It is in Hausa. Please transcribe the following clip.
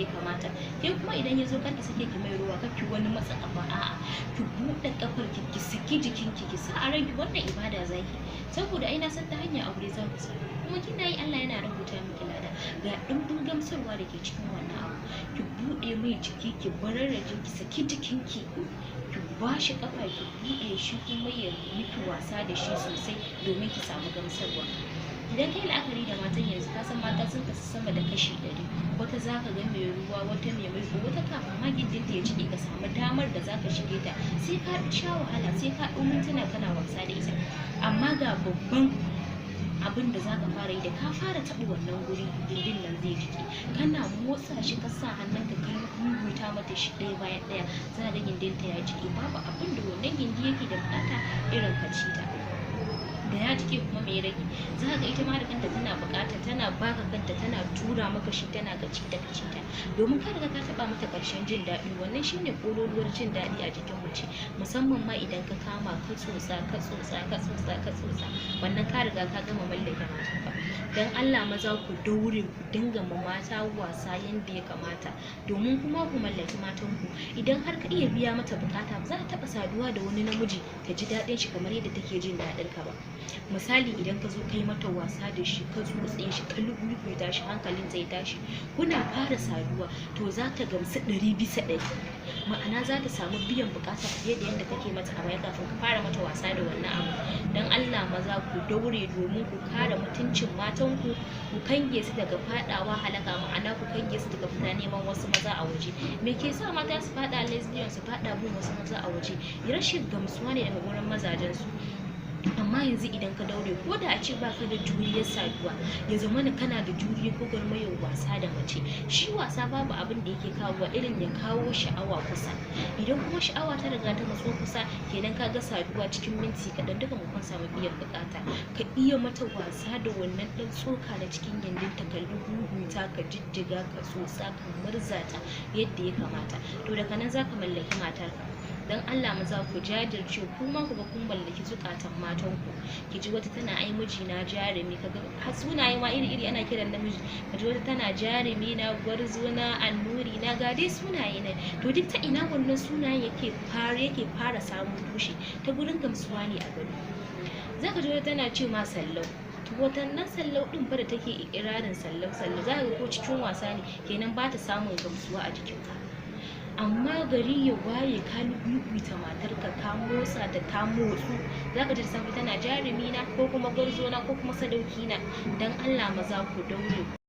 ya kamata. Ke kuma idan ya zo kar ki sake ki mai ruwa, kar ki wani matsa kafa, a'a ki buɗe kafar ki saki jikinki, ki sa a ranki wannan ibada zaki, saboda ai na san ta hanyar aure za ku samu, kuma kina yi Allah yana rubuta miki lada. Ga ɗumbin gamsarwa da ke cikin wannan abu. Ki buɗe mai jiki, ki bararraje, ki saki jikinki, ki bashi kafa, ki buɗe shi kuma ya miki wasa da shi sosai domin ki samu gamsarwa. Idan kai la'akari da matan yanzu, ka san mata sun kasu sama da kashi 100. Wata za ka ga mai ruwa, wata mai maiko, wata kafin ma gindinta ya jike ka samu damar da za ka shige ta sai ka sha wahala, sai ka ɗau mintuna kana wasa da ita. Amma ga babban abin da za ka fara yi, da ka fara taɓa wannan guri, gindin nan zai jike. Kana motsa shi ka sa hannunka ka rubuta mata shi ɗaya bayan ɗaya, za ga gindinta ya jike. Babu abin da wannan gindi yake da buƙata irin ka ci ta. Da ya jike kuma mai rage, za ga ita ma da kanta tana buƙata, tana baka kanta, tana tura maka shi, tana gaci ta kaci ta, domin ka riga ka taɓa mata ƙarshen jin daɗi. Wannan shine ƙololuwar jin daɗi a jikin mace, musamman ma idan ka kama ka tsotsa, ka tsotsa, ka tsotsa, ka tsotsa, wannan ka riga ka gama mallake matarka. Dan Allah maza ku daure ku dinga ma mata wasa yanda ya kamata, domin kuma ku mallaki matanku. Idan har ka iya biya mata buƙata, ba za ta taɓa saduwa da wani namiji ta ji daɗin shi kamar yadda take jin daɗin ka ba. Misali, idan ka zo kai mata wasa da shi, ka tsotse shi, ka lubuta shi, hankalin zai tashi, kuna fara saduwa, to za ta gamsu 100%. Ma'ana za ta samu biyan buƙata fiye da yadda kake mata a baya kafin ka fara mata wasa da wannan abu. Dan Allah maza ku daure domin ku kare mutuncin matanku, ku kange su daga faɗawa halaka, ma'ana ku kange su daga fita neman wasu maza a waje. Me ke sa mata su faɗa lesbian, su faɗa bin wasu maza a waje? Rashin gamsuwa ne daga wurin mazajen su. Amma yanzu idan ka daure, ko da a ce baka da juriyar saduwa, ya zama kana da juriyar gwagwarmayar wasa da mace. Shi wasa babu abin da yake kawo irin ya kawo sha'awa kusa. Idan kuma sha'awa ta riga ta matso kusa, kenan ka ga saduwa cikin minti kaɗan duka mu kun samu biyan buƙata. Ka iya mata wasa da wannan ɗan tsoka na cikin gindinta, ka lubuta, ka jijjiga, ka tsotsa, ka murza ta yadda ya kamata. To daga nan za ka mallaki matarka. Dan Allah maza ku jajirce, kuma ku ga kun mallaki zukatan matanku. Ki ji wata tana ai mijina jarumi, kaga har sunaye ma iri-iri ana kiran namiji. Ka ji wata tana jarumi na, gwarzo na, annuri na, ga dai sunaye ne. To duk ta ina wannan sunayen yake fara samun tushe? Ta gurin gamsuwa ne a gari. Za ka ji wata tana ce ma sallau. Watannan sallau ɗin fa da take ikirarin sallau, za ka ga ko cikin wasa ne, kenan ba ta samun gamsuwa a jikinka. Amma gari ya waye, ka lubuta matarka, ka motsa da ta motsu, za ka ji safe tana jarumi na, ko kuma gwarzo na, ko kuma sadauki na. Dan Allah maza ku daure.